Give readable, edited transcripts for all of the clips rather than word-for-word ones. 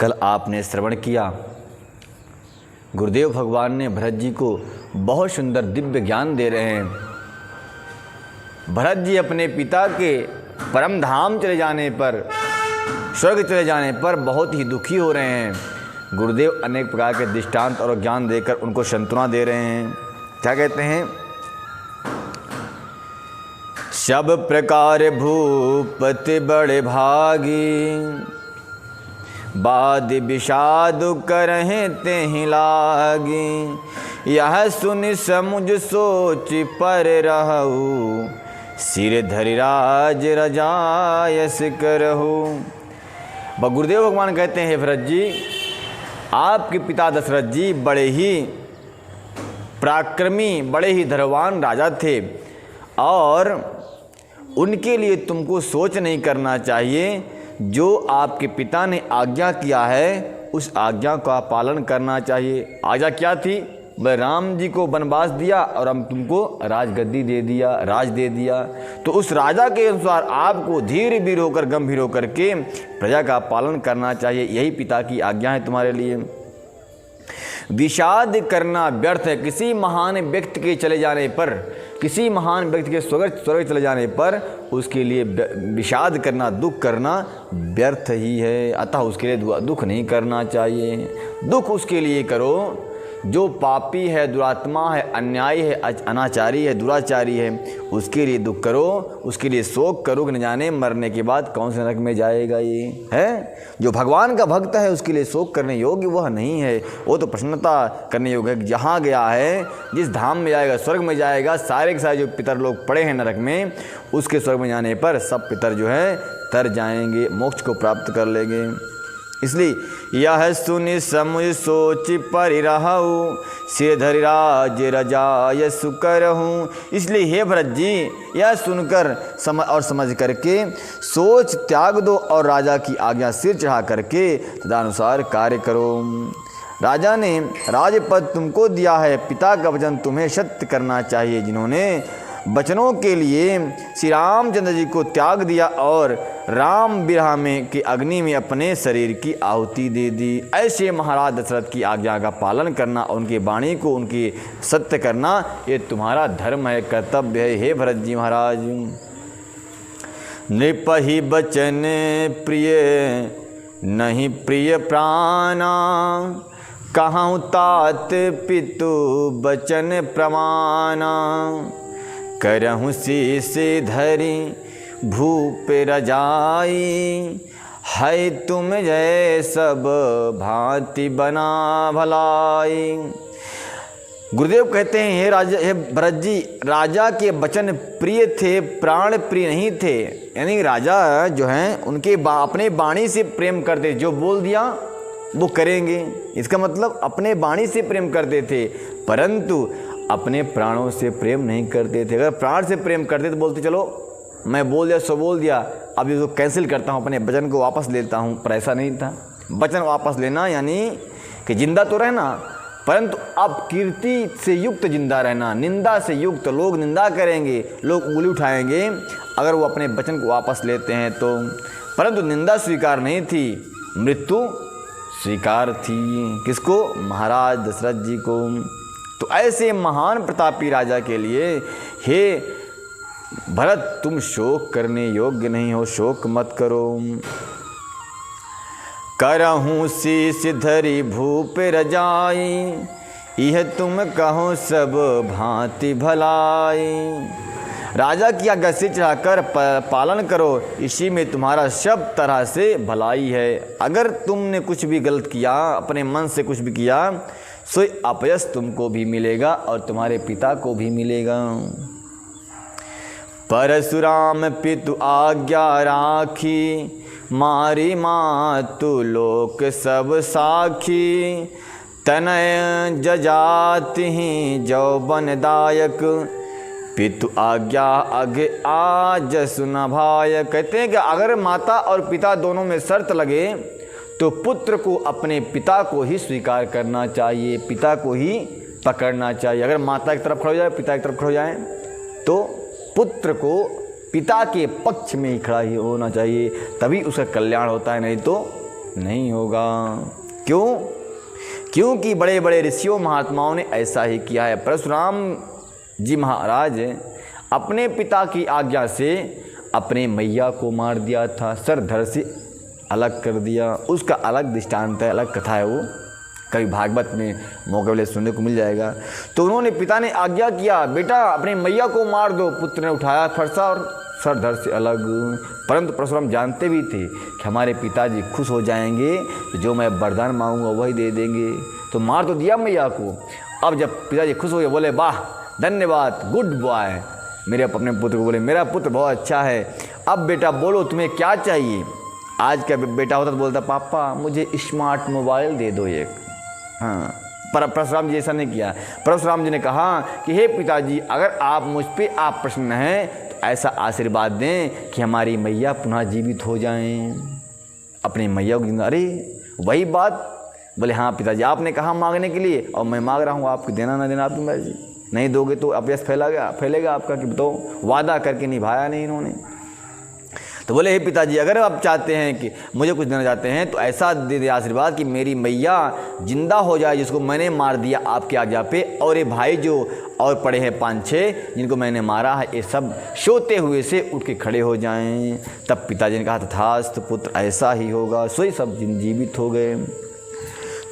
कल आपने श्रवण किया, गुरुदेव भगवान ने भरत जी को बहुत सुंदर दिव्य ज्ञान दे रहे हैं। भरत जी अपने पिता के परम धाम चले जाने पर, स्वर्ग चले जाने पर बहुत ही दुखी हो रहे हैं। गुरुदेव अनेक प्रकार के दृष्टांत और ज्ञान देकर उनको सांत्वना दे रहे हैं। क्या कहते हैं? सब प्रकार भूपति बड़े भागी, बाद विषाद करहे तेहि लागी। यह सुनि समुझ सोच पर रहु, सिर धरि राज रजायस करहु। गुरुदेव भगवान कहते हैं, भरत जी, आपके पिता दशरथ जी बड़े ही पराक्रमी, बड़े ही धैर्यवान राजा थे और उनके लिए तुमको सोच नहीं करना चाहिए। जो आपके पिता ने आज्ञा किया है उस आज्ञा का पालन करना चाहिए। आज्ञा क्या थी? राम जी को वनवास दिया और हम तुमको राजगद्दी दे दिया, राज दे दिया। तो उस राजा के अनुसार आपको धीरे वीर होकर, गंभीर होकर के प्रजा का पालन करना चाहिए। यही पिता की आज्ञा है तुम्हारे लिए। विषाद करना व्यर्थ है। किसी महान व्यक्ति के चले जाने पर, किसी महान व्यक्ति के स्वर्ग चले जाने पर उसके लिए विषाद करना, दुख करना व्यर्थ ही है। अतः उसके लिए दुख नहीं करना चाहिए। दुख उसके लिए करो जो पापी है, दुरात्मा है, अन्यायी है, अनाचारी है, दुराचारी है, उसके लिए दुख करो, उसके लिए शोक करो कि न जाने मरने के बाद कौन से नरक में जाएगा। ये है जो भगवान का भक्त है उसके लिए शोक करने योग्य वह नहीं है। वो तो प्रसन्नता करने योग्य है। जहाँ गया है, जिस धाम में जाएगा, स्वर्ग में जाएगा, सारे के सारे जो पितर लोग पड़े हैं नरक में, उसके स्वर्ग में जाने पर सब पितर जो है तर जाएंगे, मोक्ष को प्राप्त कर लेंगे। इसलिए यह सुनि समुझ सोच पर रहु, सिर धरि राज रजायस करहु। इसलिए हे भरत जी, यह सुनकर समझ करके सोच त्याग दो और राजा की आज्ञा सिर चढ़ा करके तदनुसार कार्य करो। राजा ने राजपद तुमको दिया है, पिता का वचन तुम्हें सत्य करना चाहिए। जिन्होंने वचनों के लिए श्री रामचंद्र जी को त्याग दिया और राम विरह में की अग्नि में अपने शरीर की आहुति दे दी, ऐसे महाराज दशरथ की आज्ञा का पालन करना, उनकी वाणी को उनकी सत्य करना, ये तुम्हारा धर्म है, कर्तव्य है। हे भरत जी महाराज, नृपहि बचन प्रिय नहीं प्रिय प्राणा, कहूँ तात पितु बचन प्रमाणा। करहूँ शीश धरि भूप रजाई, है तुम जय सब भांति बना भलाई। गुरुदेव कहते हैं, हे राजा, हे भरत जी, राजा के वचन प्रिय थे, प्राण प्रिय नहीं थे। यानी राजा जो हैं उनके अपने वाणी से प्रेम करते, जो बोल दिया वो करेंगे। इसका मतलब अपने वाणी से प्रेम करते थे, परंतु अपने प्राणों से प्रेम नहीं करते थे। अगर प्राण से प्रेम करते तो बोलते चलो मैं बोल दिया सो बोल दिया, अब इसको कैंसिल करता हूँ, अपने वचन को वापस लेता हूँ। पर ऐसा नहीं था। वचन वापस लेना यानी कि जिंदा तो रहना, परंतु अब कीर्ति से युक्त जिंदा रहना, निंदा से युक्त। लोग निंदा करेंगे, लोग उंगली उठाएंगे अगर वो अपने वचन को वापस लेते हैं तो। परंतु निंदा स्वीकार नहीं थी, मृत्यु स्वीकार थी। किसको? महाराज दशरथ जी को। तो ऐसे महान प्रतापी राजा के लिए हे भरत, तुम शोक करने योग्य नहीं हो, शोक मत करो। करहूँ शीश धरि भूप रजाई, यह तुम कहो सब भांति भलाई। राजा की आज्ञा सिर चढ़ाकर पालन करो, इसी में तुम्हारा सब तरह से भलाई है। अगर तुमने कुछ भी गलत किया, अपने मन से कुछ भी किया, सो अपयश तुमको भी मिलेगा और तुम्हारे पिता को भी मिलेगा। परशुराम पितु आज्ञा राखी, मारी मातु लोक सब साखी। तनय जजाति जौबन दायक, पितु आज्ञा अग आज सुना भाय। कहते हैं कि अगर माता और पिता दोनों में शर्त लगे तो पुत्र को अपने पिता को ही स्वीकार करना चाहिए, पिता को ही पकड़ना चाहिए। अगर माता की तरफ खड़े हो जाए, पिता की तरफ खड़े हो जाए, तो पुत्र को पिता के पक्ष में ही खड़ा ही होना चाहिए, तभी उसका कल्याण होता है। नहीं तो नहीं होगा। क्यों? क्योंकि बड़े बड़े ऋषियों महात्माओं ने ऐसा ही किया है। परशुराम जी महाराज अपने पिता की आज्ञा से अपने मैया को मार दिया था, सर धड़ से अलग कर दिया। उसका अलग दृष्टांत है, अलग कथा है, वो कभी भागवत में मौके वाले सुनने को मिल जाएगा। तो उन्होंने, पिता ने आज्ञा किया, बेटा अपनी मैया को मार दो। पुत्र ने उठाया फरसा और सर धड़ से अलग। परंतु परशुराम जानते भी थे कि हमारे पिताजी खुश हो जाएंगे तो जो मैं वरदान मांगूंगा वही दे देंगे। तो मार तो दिया मैया को। अब जब पिताजी खुश हो गए, बोले वाह धन्यवाद, गुड बॉय। मेरे अपने पुत्र को बोले, मेरा पुत्र बहुत अच्छा है, अब बेटा बोलो तुम्हें क्या चाहिए। आज का बेटा होता तो बोलता, पापा मुझे स्मार्ट मोबाइल दे दो एक। हाँ, पर परशुराम जी ऐसा नहीं किया। परशुराम जी ने कहा कि हे पिताजी, अगर आप मुझ पर आप प्रसन्न हैं तो ऐसा आशीर्वाद दें कि हमारी मैया पुनः जीवित हो जाएं। अपनी मैया को, अरे वही बात। बोले हाँ पिताजी, आपने कहा मांगने के लिए और मैं मांग रहा हूँ, आपको देना ना देना आपकी मर्जी। नहीं दोगे तो अपयश फैलेगा आपका, कि तो वादा करके निभाया नहीं इन्होंने। तो बोले हे पिताजी, अगर आप चाहते हैं कि मुझे कुछ देना चाहते हैं तो ऐसा दे दे आशीर्वाद कि मेरी मैया जिंदा हो जाए, जिसको मैंने मार दिया आपके आज्ञा पे, और ये भाई जो और पड़े हैं 5-6 जिनको मैंने मारा है, ये सब सोते हुए से उठ के खड़े हो जाएं। तब पिताजी ने कहा, तथास्तु पुत्र, ऐसा ही होगा। सोई सब जीवित हो गए।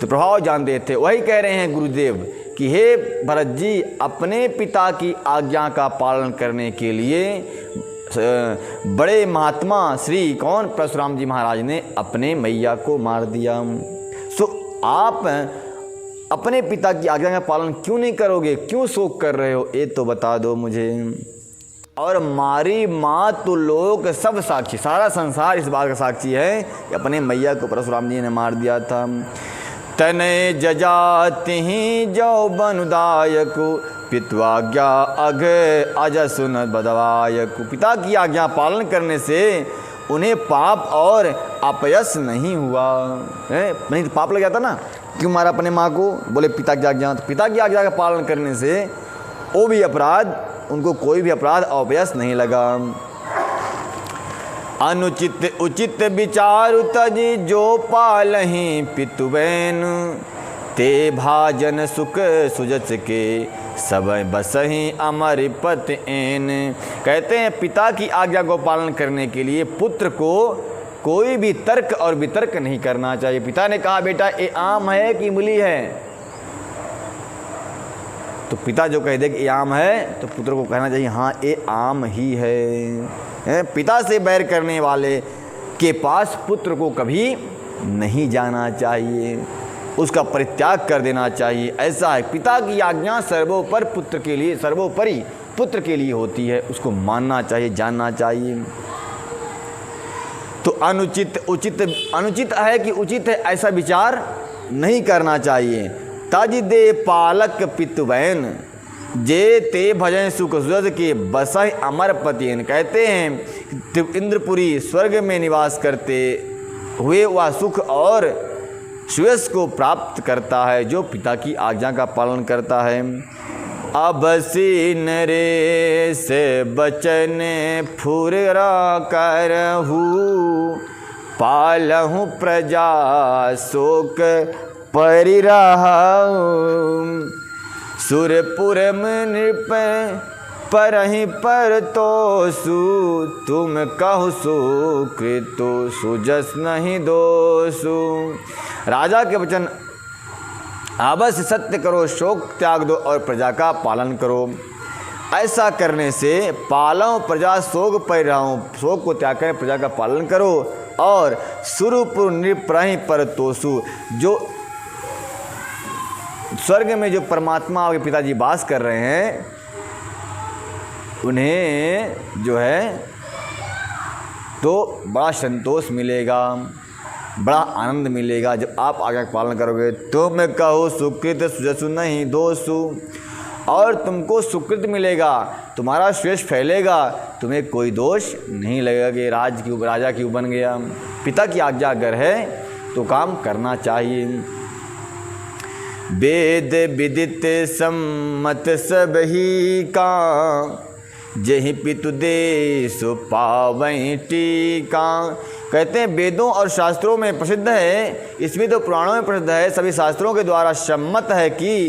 तो प्रभाव जानते थे। वही कह रहे हैं गुरुदेव कि हे भरत जी, अपने पिता की आज्ञा का पालन करने के लिए बड़े महात्मा श्री कौन परशुराम जी महाराज ने अपने मैया को मार दिया। सो आप अपने पिता की आज्ञा का पालन क्यों नहीं करोगे? क्यों शोक कर रहे हो? ये तो बता दो मुझे। और मारी माँ तो लोग सब साक्षी, सारा संसार इस बात का साक्षी है कि अपने मैया को परशुराम जी ने मार दिया था। तने जजाति ही जो बनुदायक, पित्वाज्ञा अघ अजसुन बदवायक। पिता की आज्ञा पालन करने से उन्हें पाप और अपयश नहीं हुआ है। नहीं तो पाप लग जाता ना, क्यों मारा अपने माँ को? बोले पिता की आज्ञा। तो पिता की आज्ञा का पालन करने से वो भी अपराध, उनको कोई भी अपराध अपयश नहीं लगा। अनुचित उचित विचारु तजी जो पालहि पितुबैन, ते भाजन सुख सुजस के सब बसहि अमर पत एन। कहते हैं पिता की आज्ञा को पालन करने के लिए पुत्र को कोई भी तर्क और वितर्क नहीं करना चाहिए। पिता ने कहा बेटा ये आम है कि मूली है, तो पिता जो कह दे कि ये आम है तो पुत्र को कहना चाहिए हाँ ये आम ही है। पिता से बैर करने वाले के पास पुत्र को कभी नहीं जाना चाहिए, उसका परित्याग कर देना चाहिए। ऐसा है, पिता की आज्ञा सर्वोपर पुत्र के लिए, सर्वोपरि पुत्र के लिए होती है, उसको मानना चाहिए, जानना चाहिए। तो अनुचित है कि उचित है, ऐसा विचार नहीं करना चाहिए। ताजि दे पालक पितुबैन, जे ते भजन सुख सुजस के बसहि अमर पतियन। कहते हैं इंद्रपुरी स्वर्ग में निवास करते हुए वह सुख और सुयश को प्राप्त करता है जो पिता की आज्ञा का पालन करता है। अब सीन रे से बचन फुरा करहु, पालहु प्रजा शोक परिरहु। सुरपुर नृप परहि पर तोसु, तुम कहु सुकृतो सुजस नहीं दोसु। राजा के वचन अवश्य सत्य करो, शोक त्याग दो और प्रजा का पालन करो। ऐसा करने से पालो प्रजा शोक परिरहु, शोक को त्याग कर प्रजा का पालन करो। और सुरपुर नृपरहि पर तोसु, जो स्वर्ग में जो परमात्मा आपके पिताजी वास कर रहे हैं, उन्हें जो है तो बड़ा संतोष मिलेगा, बड़ा आनंद मिलेगा जब आप आज्ञा का पालन करोगे। तो मैं कहूँ सुकृत सुजसु नहीं दोषु, और तुमको सुकृत मिलेगा, तुम्हारा श्रेष्ठ फैलेगा, तुम्हें कोई दोष नहीं लगेगा कि राजा क्यों बन गया। पिता की आज्ञा अगर है तो काम करना चाहिए। वेद विदित सम्मत सब ही का, जहि पितु देसु पावै टीका। कहते हैं वेदों और शास्त्रों में प्रसिद्ध है, इसमें तो पुराणों में प्रसिद्ध है, सभी शास्त्रों के द्वारा सम्मत है कि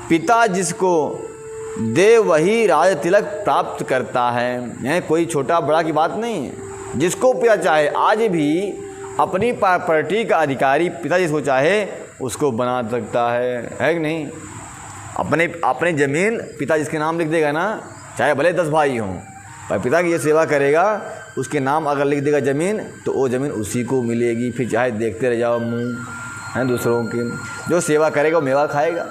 पिता जिसको दे वही राज तिलक प्राप्त करता है। कोई छोटा बड़ा की बात नहीं है, जिसको पिता चाहे आज भी अपनी प्रॉपर्टी का अधिकारी पिता जिसको चाहे उसको बना सकता है कि नहीं। अपने ज़मीन पिता जिसके नाम लिख देगा ना, चाहे भले 10 भाई हों, पर पिता की ये सेवा करेगा, उसके नाम अगर लिख देगा ज़मीन तो वो ज़मीन उसी को मिलेगी। फिर चाहे देखते रह जाओ मुँह हैं दूसरों की, जो सेवा करेगा वो मेवा खाएगा।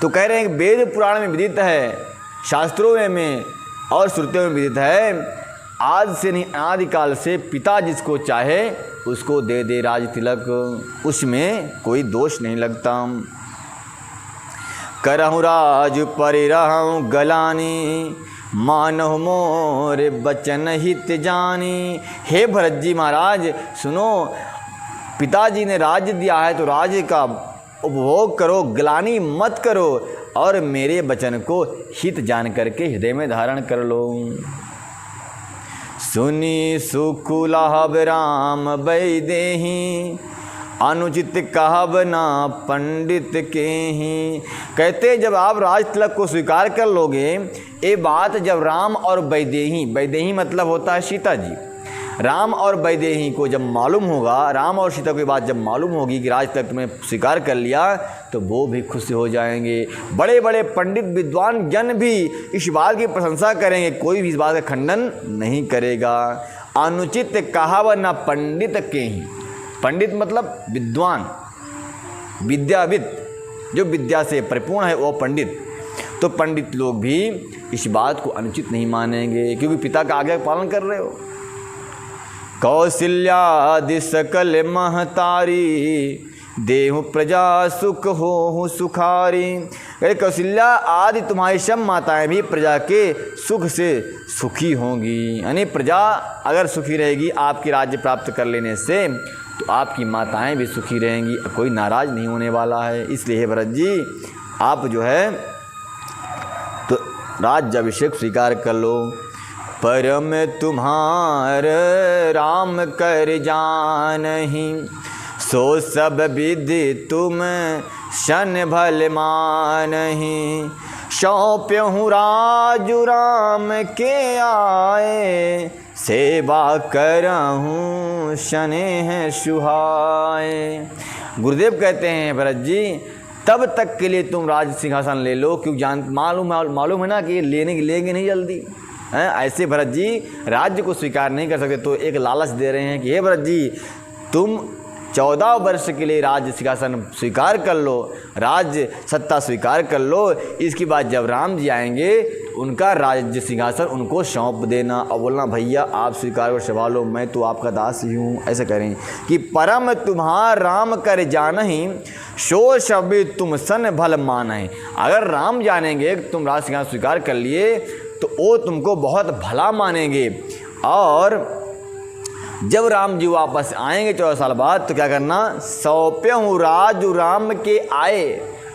तो कह रहे हैं कि वेद पुराण में विदित है, शास्त्रों में और श्रुतियों में विदित है, आज से नहीं अनादिकाल से पिता जिसको चाहे उसको दे दे राज तिलक, उसमें कोई दोष नहीं लगता। करहु राज परिरहु गलानी, मानहु मोर बचन हित जानी। हे भरत जी महाराज सुनो, पिताजी ने राज्य दिया है तो राज्य का उपभोग करो, ग्लानि मत करो, और मेरे वचन को हित जान करके हृदय में धारण कर लो। सुनी सुख लाभ राम वैदेही, अनुचित कहब ना पंडित के ही। कहते जब आप राज तिलक को स्वीकार कर लोगे, ये बात जब राम और वैदेही मतलब होता है सीता जी, राम और वैदेही को जब मालूम होगा, राम और सीता की बात जब मालूम होगी कि राज तिलक तुमने स्वीकार कर लिया, तो वो भी खुश हो जाएंगे। बड़े बड़े पंडित विद्वान जन भी इस बात की प्रशंसा करेंगे, कोई भी इस बात का खंडन नहीं करेगा। अनुचित कहाव न पंडित के ही, पंडित मतलब विद्वान, विद्याविद, जो विद्या से परिपूर्ण है वो पंडित। तो पंडित लोग भी इस बात को अनुचित नहीं मानेंगे, क्योंकि पिता का आज्ञा पालन कर रहे हो। कौशल्यादि सकल महतारी, देहु प्रजा सुख हो सुखारी। अरे कौशल्या आदि तुम्हारी सब माताएं भी प्रजा के सुख से सुखी होंगी, यानी प्रजा अगर सुखी रहेगी आपके राज्य प्राप्त कर लेने से, तो आपकी माताएं भी सुखी रहेंगी, कोई नाराज नहीं होने वाला है। इसलिए भरत जी आप जो है तो राज्याभिषेक स्वीकार कर लो। परम तुम्हार राम कर जानहि, सो सब विधि तुम शन भल मानहि। सौंप्यहु राजु राम के आए, सेवा करहूँ स्नेह सुहाए। गुरुदेव कहते हैं भरत जी तब तक के लिए तुम राज सिंहासन ले लो, क्योंकि मालूम है ना कि लेंगे नहीं जल्दी हैं। ऐसे भरत जी राज्य को स्वीकार नहीं कर सकते, तो एक लालच दे रहे हैं कि हे भरत जी तुम 14 वर्ष के लिए राज्य सिंहासन स्वीकार कर लो, राज्य सत्ता स्वीकार कर लो। इसके बाद जब राम जी आएंगे उनका राज्य सिंहासन उनको सौंप देना और बोलना भैया आप स्वीकार कर संभालो, मैं तो आपका दास ही हूँ। ऐसा करें कि परम तुम्हार राम कर जानहि, सो सब तुम सन भल मानहि। अगर राम जानेंगे तुम राज्य सिंहासन स्वीकार कर लिए तो वो तुमको बहुत भला मानेंगे। और जब राम जी वापस आएंगे 14 साल बाद तो क्या करना, सौंप्यहु राजु राम के आए।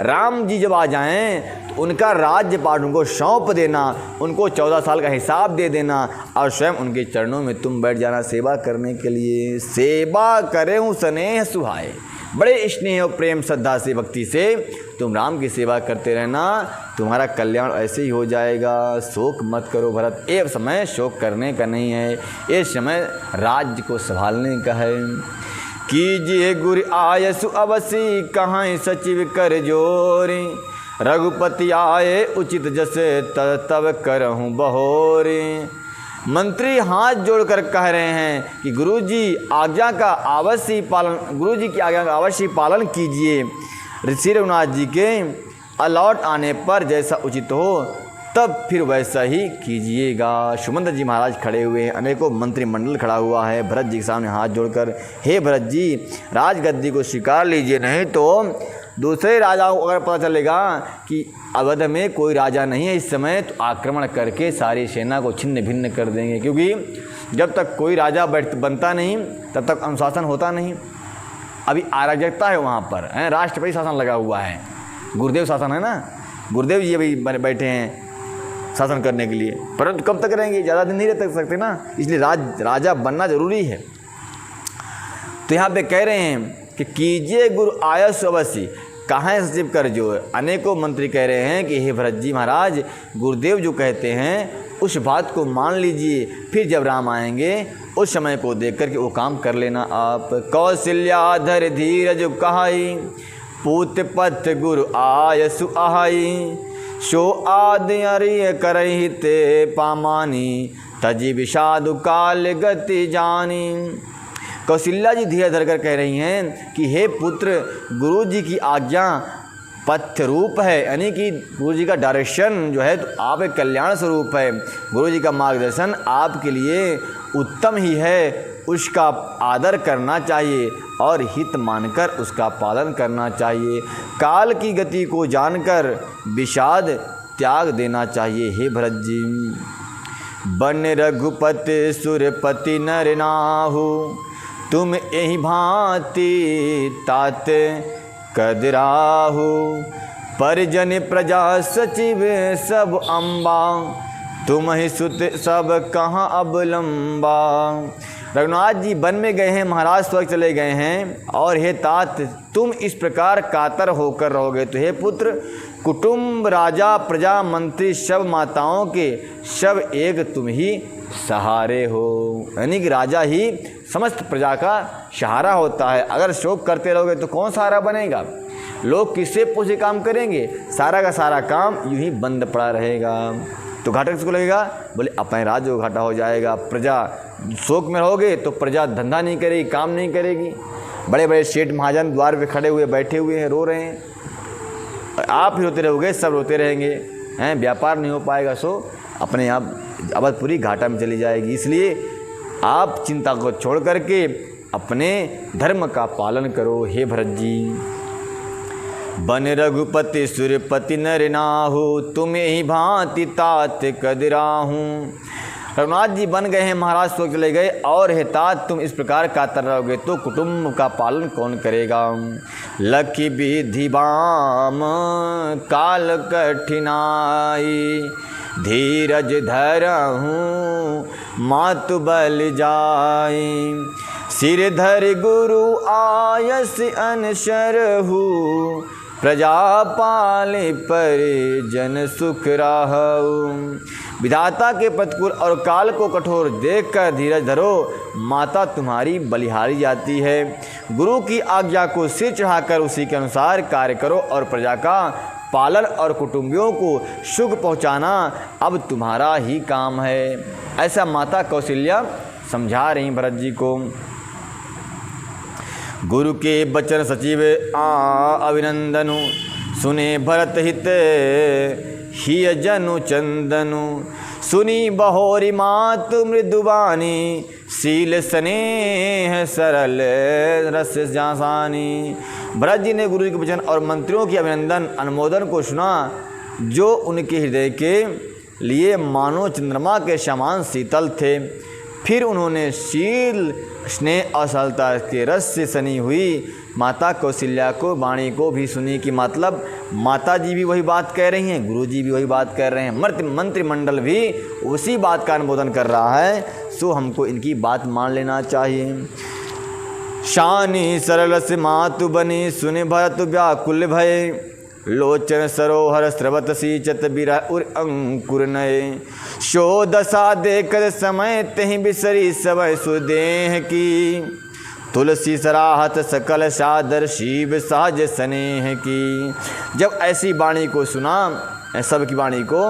राम जी जब आ जाएं तो उनका राज्य पाठ उनको सौंप देना, उनको 14 साल का हिसाब दे देना और स्वयं उनके चरणों में तुम बैठ जाना सेवा करने के लिए। सेवा करें स्नेह सुहाए, बड़े स्नेह और प्रेम श्रद्धा से भक्ति से तुम राम की सेवा करते रहना, तुम्हारा कल्याण ऐसे ही हो जाएगा। शोक मत करो भरत, ये समय शोक करने का नहीं है, ये समय राज्य को संभालने का है। कीजिए गुरु आयसु अवसी, कहाँ सचिव कर जोरी। रघुपति आए उचित जसे तब करहूँ बहोरी। मंत्री हाथ जोड़कर कह रहे हैं कि गुरुजी आज्ञा का अवश्य पालन, गुरुजी की आज्ञा का अवश्य पालन कीजिए। ऋषि रघुनाथ जी के अलौट आने पर जैसा उचित हो तब फिर वैसा ही कीजिएगा। सुमंत जी महाराज खड़े हुए हैं, अनेकों मंत्रिमंडल खड़ा हुआ है भरत जी के सामने हाथ जोड़कर, हे भरत जी राजगद्दी को स्वीकार लीजिए, नहीं तो दूसरे राजाओं को अगर पता चलेगा कि अवध में कोई राजा नहीं है इस समय, तो आक्रमण करके सारी सेना को छिन्न भिन्न कर देंगे। क्योंकि जब तक कोई राजा बनता नहीं तब तक अनुशासन होता नहीं। अभी अराजकता है वहाँ पर, हैं, राष्ट्रपति शासन लगा हुआ है, गुरुदेव शासन है ना, गुरुदेव जी अभी बैठे हैं शासन करने के लिए, परंतु कब तक रहेंगे, ज़्यादा दिन नहीं रह सकते ना, इसलिए राजा बनना जरूरी है। तो यहाँ पे कह रहे हैं कि कीजिए गुरु आयस अवश्य, कहाँ है सचिव कर जो। अनेकों मंत्री कह रहे हैं कि हे भरत जी महाराज, गुरुदेव जो कहते हैं उस बात को मान लीजिए, फिर जब राम आएंगे उस समय को देख कर के वो काम कर लेना आप। कौशल्याधर धीरज कहाई, पूत पथ गुरु आयसु आहाई, शो आदि अरिय करहि ते पामानी, तजी विषादु काल गति जानी। कौशल्या जी धीरज धरकर कह रही हैं कि हे पुत्र, गुरु जी की आज्ञा पथ रूप है, यानी कि गुरु जी का डायरेक्शन जो है तो आप एक कल्याण स्वरूप है। गुरु जी का मार्गदर्शन आपके लिए उत्तम ही है, उसका आदर करना चाहिए और हित मानकर उसका पालन करना चाहिए। काल की गति को जानकर विषाद त्याग देना चाहिए। हे भरत जी, बन रघुपति सुरपति नर नाहु, तुम यही भांति तात कदराहु, परिजन प्रजा सचिव सब अम्बा, तुम ही सुत सब कहाँ अवलंबा। रघुनाथ जी वन में गए हैं, महाराज स्वर्ग चले गए हैं, और हे तात तुम इस प्रकार कातर होकर रहोगे तो हे पुत्र, कुटुंब राजा प्रजा मंत्री सब माताओं के सब एक तुम ही सहारे हो। यानी कि राजा ही समस्त प्रजा का सहारा होता है। अगर शोक करते रहोगे तो कौन सहारा बनेगा? लोग किससे पूछे काम करेंगे? सारा का सारा काम यूं ही बंद पड़ा रहेगा। तो घाटा किसको लगेगा? बोले अपने राज्य को घाटा हो जाएगा। प्रजा शोक में रहोगे तो प्रजा धंधा नहीं करेगी, काम नहीं करेगी। बड़े बड़े सेठ महाजन द्वार पे खड़े हुए बैठे हुए हैं, रो रहे हैं, आप ही रोते रहोगे, सब रोते रहेंगे, हैं, व्यापार नहीं हो पाएगा। सो अपने आप अवधपुरी घाटा में चली जाएगी। इसलिए आप चिंता को छोड़ करके अपने धर्म का पालन करो। हे भरत जी, बन रघुपति सुरपति नर नाहु, तुम्हें ही भांति तात कदराहू। रघुनाथ जी बन गए हैं, महाराज स्वर्ग चले गए, और हे तात तुम इस प्रकार कातर रहोगे तो कुटुंब का पालन कौन करेगा? लखी विधि बाम काल कठिनाई, धीरज धरहूँ मातु बल जाई, सिर धर गुरु आयस अनशरहु, प्रजा पाले परिजन सुख राहु। विधाता के प्रतिकूल और काल को कठोर देखकर धीरज धरो, माता तुम्हारी बलिहारी जाती है। गुरु की आज्ञा को सिर चढ़ाकर उसी के अनुसार कार्य करो और प्रजा का पालन और कुटुंबियों को सुख पहुंचाना अब तुम्हारा ही काम है। ऐसा माता कौशल्या समझा रही भरत जी को। गुरु के बचन सचिव अभिनंदनु, सुने भरत हित हिय जनु चंदनु, सुनी बहोरी मातु मृदुबानी, शील स्नेह सरल रस जासानी। भरत जी ने गुरु जी के वचन और मंत्रियों की अभिनंदन अनुमोदन को सुना, जो उनके हृदय के लिए मानो चंद्रमा के समान शीतल थे। फिर उन्होंने शील स्नेह और सरलता के रस से सनी हुई माता कौशल्या को वाणी को भी सुनी। कि मतलब माता जी भी वही बात कह रही हैं, गुरु जी भी वही बात कह रहे हैं, मंत्रिमंडल भी उसी बात का अनुमोदन कर रहा है। सो हमको इनकी बात मान लेना चाहिए। शानी सरल से मातु बनी, सुने भरत व्याकुल भय, लोचन सरोहर स्रवत सींचत बिरा उर अंकुर नये, शो दशा देकर समय तहि बिसरी समय सुदेह की, तुलसी सराहत सकल सादर शिव सहज स्नेह की। जब ऐसी वाणी को सुना, सब की वाणी को,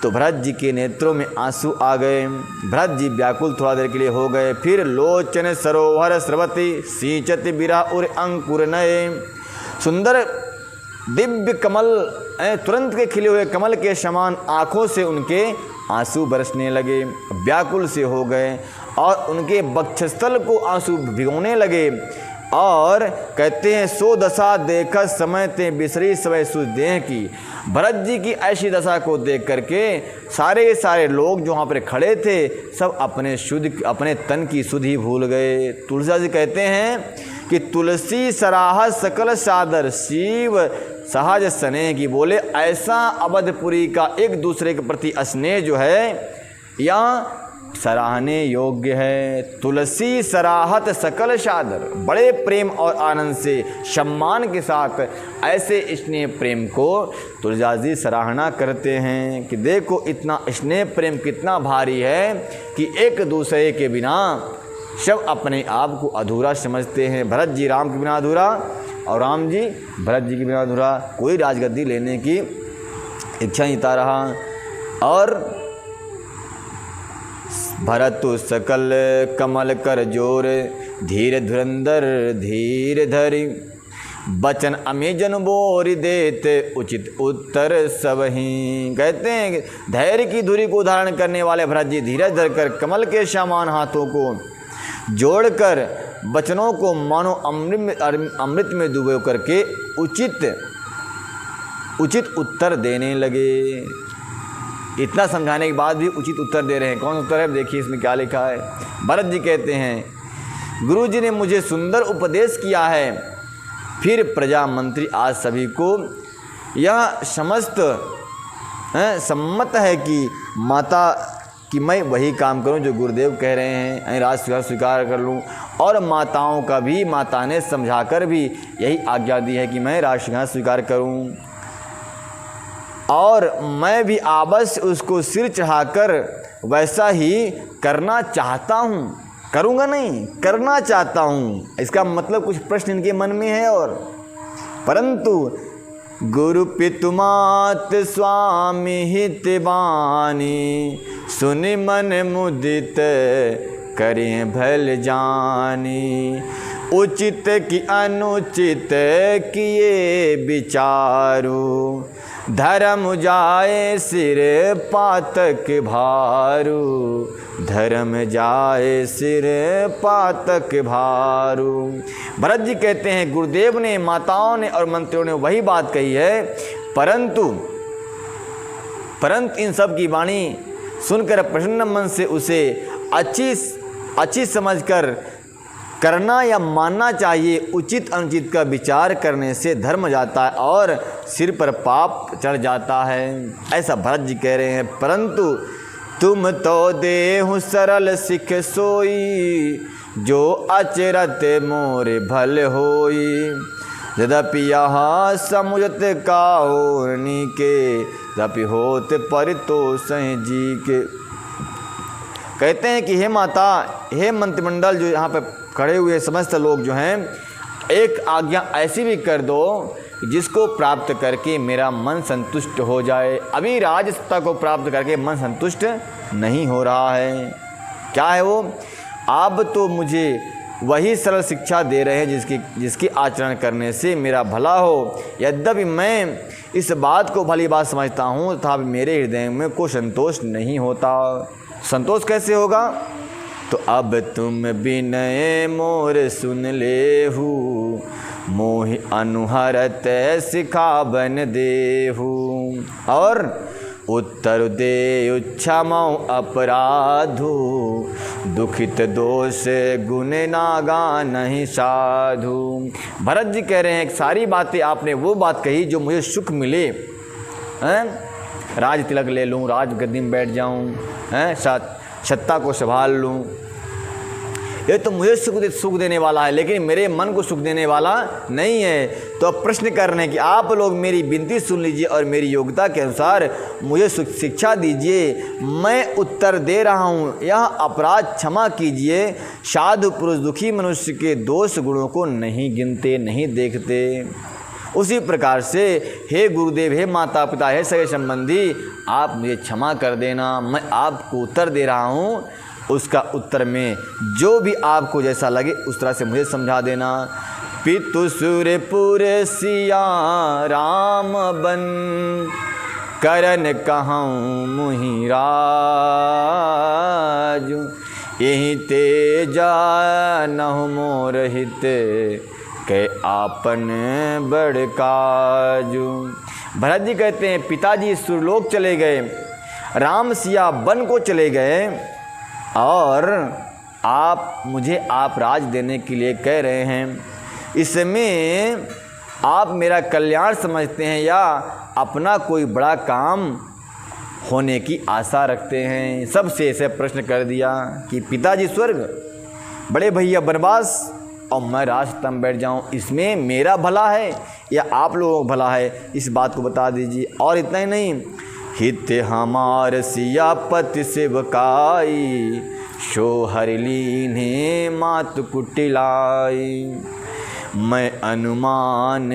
तो भरत जी के नेत्रों में आंसू आ गए। भरत जी व्याकुल थोड़ा देर के लिए हो गए। फिर लोचन सरोवर स्रवती सींचत बिरा उर अंकुर नये, सुंदर दिव्य कमल तुरंत के खिले हुए कमल के समान आँखों से उनके आंसू बरसने लगे, व्याकुल से हो गए और उनके वक्षस्थल को आंसू भिगोने लगे। और कहते हैं सो दशा देखा समय ते बिसरी समय सुदेह की। भरत जी की ऐसी दशा को देख करके सारे लोग जो वहाँ पर खड़े थे सब अपने तन की सुध ही भूल गए। तुलसीदास जी कहते हैं कि तुलसी सराह सकल सादर शिव सहज स्नेह की। बोले ऐसा अवधपुरी का एक दूसरे के प्रति स्नेह जो है, या सराहने योग्य है। तुलसी सराहत सकल सादर, बड़े प्रेम और आनंद से सम्मान के साथ ऐसे स्नेह प्रेम को तुलसीदास जी सराहना करते हैं कि देखो इतना स्नेह प्रेम कितना भारी है कि एक दूसरे के बिना सब अपने आप को अधूरा समझते हैं। भरत जी राम के बिना अधूरा और राम जी भरत जी के बिना अधूरा, कोई राजगद्दी लेने की इच्छा नहीं था रहा। और भरत सकल कमल कर जोर, धीर धुरंधर धीर धरि, बचन अमेजन बोर देते उचित उत्तर सबही। कहते हैं धैर्य की धुरी को धारण करने वाले भरत जी धीरज धरकर कमल के समान हाथों को जोड़कर वचनों को मानो अमृत में डूबो करके उचित उत्तर देने लगे। इतना समझाने के बाद भी उचित उत्तर दे रहे हैं। कौन उत्तर है देखिए इसमें क्या लिखा है। भरत जी कहते हैं गुरु जी ने मुझे सुंदर उपदेश किया है, फिर प्रजा मंत्री आज सभी को यह समस्त सम्मत है कि माता कि मैं वही काम करूं जो गुरुदेव कह रहे हैं, राज स्वीकार कर लूं। और माताओं का भी माता ने समझाकर भी यही आज्ञा दी है कि मैं राज स्वीकार करूं, और मैं भी अवश्य उसको सिर चढ़ाकर वैसा ही करना चाहता हूं। करूंगा नहीं, करना चाहता हूं। इसका मतलब कुछ प्रश्न इनके मन में है। और परंतु गुरु पितुमात स्वामी हित बानी, सुनि मन मुदित करें भल जानी, उचित की अनुचित किए विचारू, धर्म जाए सिर पातक भारू, धर्म जाए सिर पातक भारू। भरत जी कहते हैं गुरुदेव ने, माताओं ने और मंत्रियों ने वही बात कही है, परंतु इन सब की वाणी सुनकर प्रसन्न मन से उसे अच्छी समझकर करना या मानना चाहिए। उचित अनुचित का विचार करने से धर्म जाता है और सिर पर पाप चढ़ जाता है, ऐसा भरत जी कह रहे हैं। परंतु तुम तो देहु सरल सिख सोई, जो अचरत मोर भल होई, यद्यपि यहाँ समुझत काहोनी के, यद्यपि होत परितोष जी के। कहते हैं कि हे माता, हे मंत्रिमंडल जो यहाँ पर खड़े हुए समस्त लोग जो हैं, एक आज्ञा ऐसी भी कर दो जिसको प्राप्त करके मेरा मन संतुष्ट हो जाए। अभी राजसत्ता को प्राप्त करके मन संतुष्ट नहीं हो रहा है। क्या है वो? आप तो मुझे वही सरल शिक्षा दे रहे हैं जिसकी आचरण करने से मेरा भला हो। यद्यपि मैं इस बात को भली बात समझता हूँ तथा मेरे हृदय में कोई संतोष नहीं होता। संतोष कैसे होगा? तो अब तुम बिनय मोर सुन लेहू, मोहि अनुहरत सिखावन देहू, और उत्तर दे क्षमौ अपराधु, दुखित दोष गुण नागा नहीं साधु। भरत जी कह रहे हैं कि सारी बातें आपने वो बात कही जो मुझे सुख मिले, राज तिलक ले लूँ, राज गद्दी में बैठ जाऊँ, सत्ता को संभाल लूँ, ये तो मुझे सुख देने वाला है, लेकिन मेरे मन को सुख देने वाला नहीं है। तो अब प्रश्न कर रहे हैं कि आप लोग मेरी विनती सुन लीजिए और मेरी योग्यता के अनुसार मुझे शिक्षा दीजिए। मैं उत्तर दे रहा हूँ, यह अपराध क्षमा कीजिए। साधु पुरुष दुखी मनुष्य के दोष गुणों को नहीं गिनते, नहीं देखते। उसी प्रकार से हे गुरुदेव, हे माता पिता, हे सगे संबंधी, आप मुझे क्षमा कर देना। मैं आपको उत्तर दे रहा हूँ, उसका उत्तर में जो भी आपको जैसा लगे उस तरह से मुझे समझा देना। पितु सूर्यपुर सिया राम बन, करन कहूँ मुहि राजू, यही तेजा नहु मोर हित, के आपन बड़ काजू। भरत जी कहते हैं पिताजी सुरलोक चले गए, राम सिया वन को चले गए, और मुझे आप राज देने के लिए कह रहे हैं। इसमें आप मेरा कल्याण समझते हैं या अपना कोई बड़ा काम होने की आशा रखते हैं। सबसे ऐसे प्रश्न कर दिया कि पिताजी स्वर्ग, बड़े भैया वनवास और मैं राजसत्ता में बैठ जाऊं, इसमें मेरा भला है या आप लोगों का भला है, इस बात को बता दीजिए। और इतना ही नहीं, हित हमार सियापति सेवकाई, शो हर लीने मात कुटिलाई। मैं अनुमान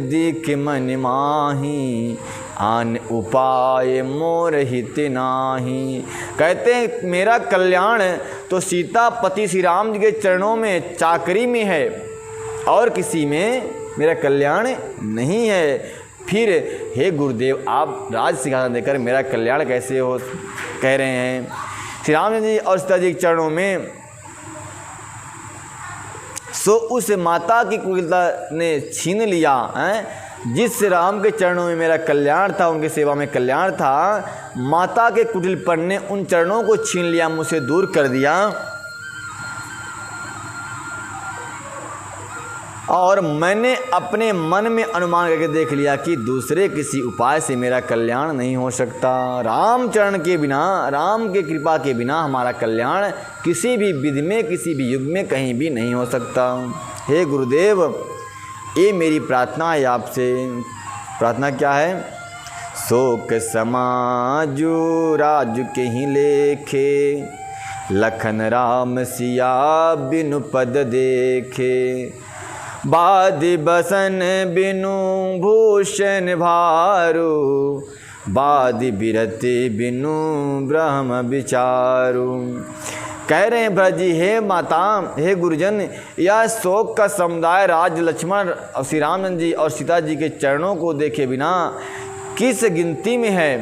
दिख मन माही, आन उपाय मोर हित नाही। कहते हैं मेरा कल्याण तो सीता पति श्री राम जी के चरणों में चाकरी में है और किसी में मेरा कल्याण नहीं है। फिर हे गुरुदेव, आप राज सिंहासन देकर मेरा कल्याण कैसे हो कह रहे हैं। श्री राम जी और सीता जी के चरणों में सो उस माता की कुटिलता ने छीन लिया है। जिस राम के चरणों में मेरा कल्याण था, उनकी सेवा में कल्याण था, माता के कुटिलपन ने उन चरणों को छीन लिया, मुझसे दूर कर दिया। और मैंने अपने मन में अनुमान करके देख लिया कि दूसरे किसी उपाय से मेरा कल्याण नहीं हो सकता। रामचरण के बिना, राम के कृपा के बिना हमारा कल्याण किसी भी विधि में, किसी भी युग में कहीं भी नहीं हो सकता। हे गुरुदेव, ये मेरी प्रार्थना है आपसे। प्रार्थना क्या है? शोक समाजु राजु के ही लेखे, लखन राम सिया बिनु पद देखे। बादि बसन बिनु भूषण भारू, बादि बिरति बिनु ब्रह्म विचारू। कह रहे हैं भरत जी, हे माता, हे गुरुजन, यह शोक का समुदाय राज लक्ष्मण और श्री रामचंद्र जी और सीता जी के चरणों को देखे बिना किस गिनती में है,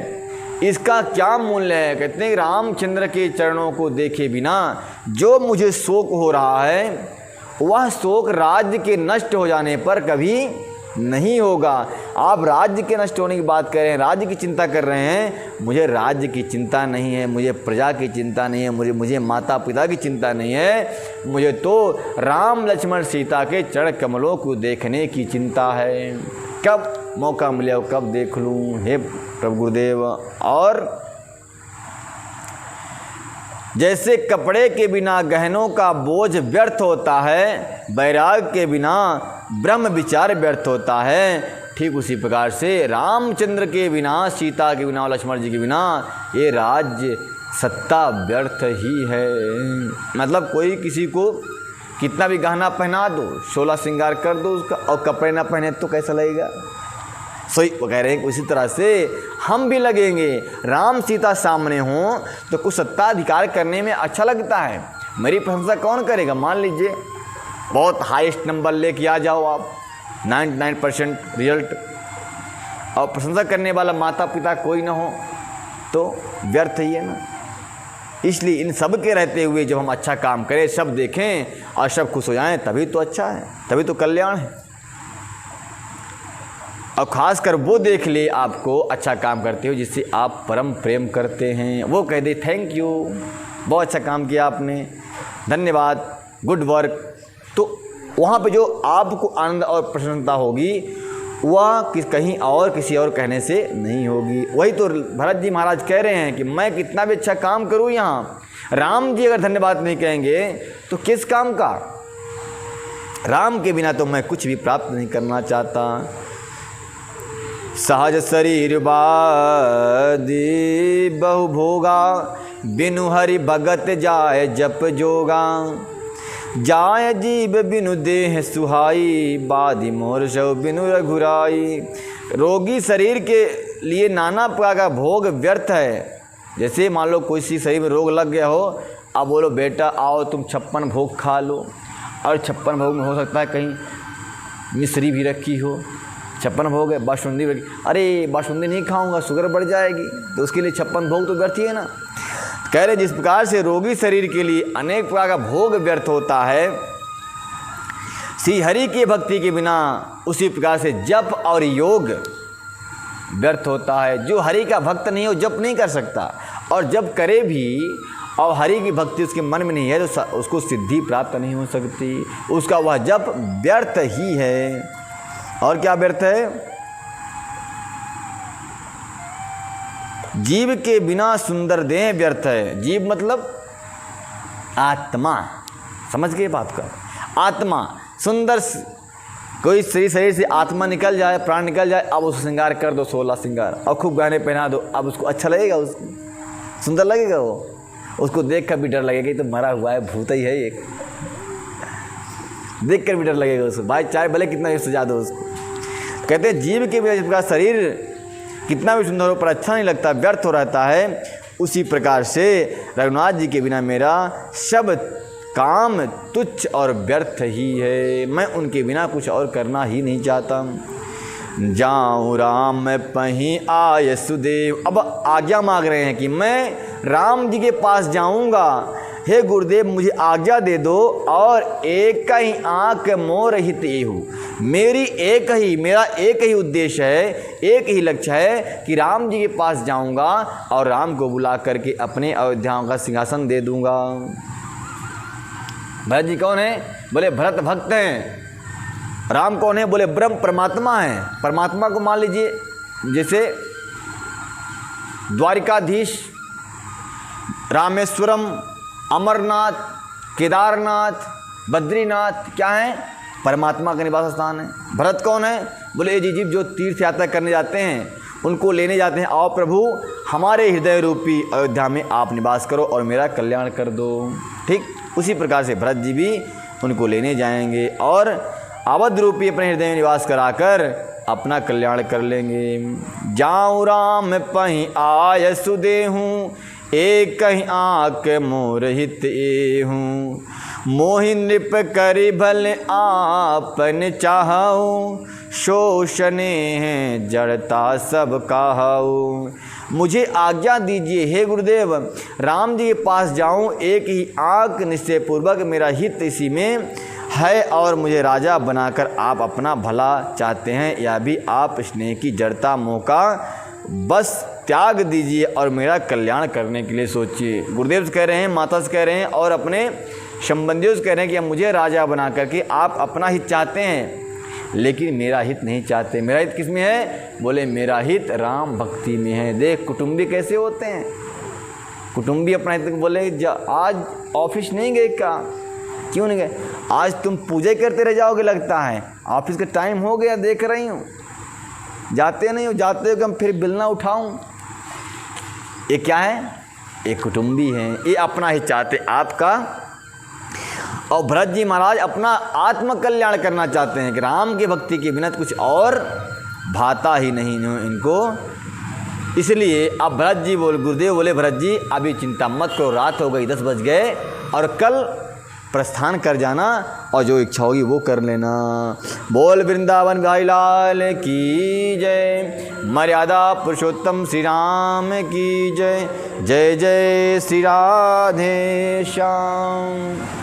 इसका क्या मूल्य है। कहते हैं रामचंद्र के चरणों को देखे बिना जो मुझे शोक हो रहा है, वह शोक राज्य के नष्ट हो जाने पर कभी नहीं होगा। आप राज्य के नष्ट होने की बात कर रहे हैं, राज्य की चिंता कर रहे हैं। मुझे राज्य की चिंता नहीं है, मुझे प्रजा की चिंता नहीं है, मुझे माता पिता की चिंता नहीं है। मुझे तो राम लक्ष्मण सीता के चरण कमलों को देखने की चिंता है। कब मौका मिले कब देख लूँ हे प्रभु गुरुदेव। और जैसे कपड़े के बिना गहनों का बोझ व्यर्थ होता है, वैराग के बिना ब्रह्म विचार व्यर्थ होता है, ठीक उसी प्रकार से रामचंद्र के बिना, सीता के बिना, लक्ष्मण जी के बिना ये राज्य सत्ता व्यर्थ ही है। मतलब कोई किसी को कितना भी गहना पहना दो, 16 श्रृंगार कर दो उसका, और कपड़े ना पहने तो कैसा लगेगा। सही वो कह रहे हैं उसी तरह से हम भी लगेंगे। राम सीता सामने हों तो कुछ सत्ताधिकार करने में अच्छा लगता है। मेरी प्रशंसा कौन करेगा? मान लीजिए बहुत हाईएस्ट नंबर लेके आ जाओ आप, 99% रिजल्ट, और प्रशंसा करने वाला माता पिता कोई ना हो तो व्यर्थ ही है ना। इसलिए इन सब के रहते हुए जब हम अच्छा काम करें, सब देखें और सब खुश हो जाएं, तभी तो अच्छा है, तभी तो कल्याण है। और ख़ासकर वो देख ले आपको अच्छा काम करते हो जिससे आप परम प्रेम करते हैं, वो कह दे थैंक यू, बहुत अच्छा काम किया आपने, धन्यवाद, गुड वर्क। तो वहाँ पे जो आपको आनंद और प्रसन्नता होगी वह कहीं और किसी और कहने से नहीं होगी। वही तो भरत जी महाराज कह रहे हैं कि मैं कितना भी अच्छा काम करूँ यहाँ, राम जी अगर धन्यवाद नहीं कहेंगे तो किस काम का। राम के बिना तो मैं कुछ भी प्राप्त नहीं करना चाहता। सहज शरीर बादी बहु भोगा, बिनु हरि भगत जाय जप जोगा। जाय जीव बिनु देह सुहाई, बादी मोर शव बिनु रघुराई। रोगी शरीर के लिए नाना प्रकार का भोग व्यर्थ है। जैसे मान लो कोई सी शरीर में रोग लग गया हो, अब बोलो बेटा आओ तुम 56 भोग खा लो, और 56 भोग में हो सकता है कहीं मिश्री भी रखी हो, 56 भोग है, बासुंदी रखी, अरे बासुंदी नहीं खाऊंगा शुगर बढ़ जाएगी, तो उसके लिए 56 भोग तो व्यर्थ ही है ना। कह रहे जिस प्रकार से रोगी शरीर के लिए अनेक प्रकार का भोग व्यर्थ होता है, श्री हरि की भक्ति के बिना उसी प्रकार से जप और योग व्यर्थ होता है। जो हरि का भक्त नहीं हो जप नहीं कर सकता, और जब करे भी और हरि की भक्ति उसके मन में नहीं है तो उसको सिद्धि प्राप्त नहीं हो सकती, उसका वह जप व्यर्थ ही है। और क्या व्यर्थ है? जीव के बिना सुंदर देह व्यर्थ है। जीव मतलब आत्मा, समझ गए बात का। आत्मा सुंदर, कोई शरीर से आत्मा निकल जाए, प्राण निकल जाए, अब उसको श्रृंगार कर दो, 16 श्रृंगार, और खूब गहने पहना दो, अब उसको अच्छा लगेगा, उसको सुंदर लगेगा? वो उसको देख कर भी डर लगेगा, ये तो मरा हुआ है, भूत ही है, एक देख कर भी डर लगेगा उसको, भाई चाहे भले कितना भी सजा दो उसको। कहते हैं जीव के बिना जिसका शरीर कितना भी सुंदर हो पर अच्छा नहीं लगता, व्यर्थ हो रहता है, उसी प्रकार से रघुनाथ जी के बिना मेरा सब काम तुच्छ और व्यर्थ ही है। मैं उनके बिना कुछ और करना ही नहीं चाहता। जाऊँ राम पहीं आय सुदेव, अब आज्ञा मांग रहे हैं कि मैं राम जी के पास जाऊंगा, हे गुरुदेव मुझे आज्ञा दे दो, और एक ही आँख मोर हित एहु, मेरा एक ही उद्देश्य है, एक ही लक्ष्य है कि राम जी के पास जाऊंगा और राम को बुला करके अपने अयोध्या का सिंहासन दे दूंगा। भरत जी कौन है? बोले भरत भक्त हैं। राम कौन है? बोले ब्रह्म परमात्मा है। परमात्मा को मान लीजिए जैसे द्वारिकाधीश, रामेश्वरम, अमरनाथ, केदारनाथ, बद्रीनाथ क्या है? परमात्मा का निवास स्थान है। भरत कौन है? बोले ये जीव जो तीर्थ यात्रा करने जाते हैं उनको लेने जाते हैं, आओ प्रभु हमारे हृदय रूपी अयोध्या में आप निवास करो और मेरा कल्याण कर दो। ठीक उसी प्रकार से भरत जी भी उनको लेने जाएंगे और अवध रूपी अपने हृदय में निवास कराकर अपना कल्याण कर लेंगे। जाऊँ राम पहीं आय सुदेहूँ, एक ही आँख मोर हित एहूँ, मोहि नृप करि भल आपन चाहूँ, शोषणे हैं जड़ता सब काहू। मुझे आज्ञा दीजिए हे गुरुदेव, राम जी के पास जाऊं, एक ही आँख निश्चय पूर्वक मेरा हित इसी में है और मुझे राजा बनाकर आप अपना भला चाहते हैं, या भी आप स्नेह की जड़ता मोह का बस त्याग दीजिए और मेरा कल्याण करने के लिए सोचिए। गुरुदेव से कह रहे हैं, माता से कह रहे हैं और अपने संबंधियों से कह रहे हैं कि अब मुझे राजा बना करके आप अपना हित चाहते हैं लेकिन मेरा हित नहीं चाहते। मेरा हित किस में है? बोले मेरा हित राम भक्ति में है। देख कुटुंबी कैसे होते हैं। कुटुंबी अपना हित बोले आज ऑफिस नहीं गए क्या? क्यों नहीं गए? आज तुम पूजा करते रह जाओगे लगता है, ऑफिस का टाइम हो गया, देख रही हूँ जाते नहीं हो, जाते हो कि हम फिर बिल ना उठाऊँ। ये क्या है? एक कुटुंबी है, ये अपना हित चाहते आपका। और भरत जी महाराज अपना आत्म कल्याण करना चाहते हैं कि राम की भक्ति के बिना कुछ और भाता ही नहीं इनको। इसलिए अब भरत जी गुरुदेव बोले भरत जी अभी चिंता मत करो, रात हो गई, 10 बज गए और कल प्रस्थान कर जाना और जो इच्छा होगी वो कर लेना। बोल वृंदावन बिहारी लाल की जय, मर्यादा पुरुषोत्तम श्री राम की जय। जय जय श्री राधे श्याम।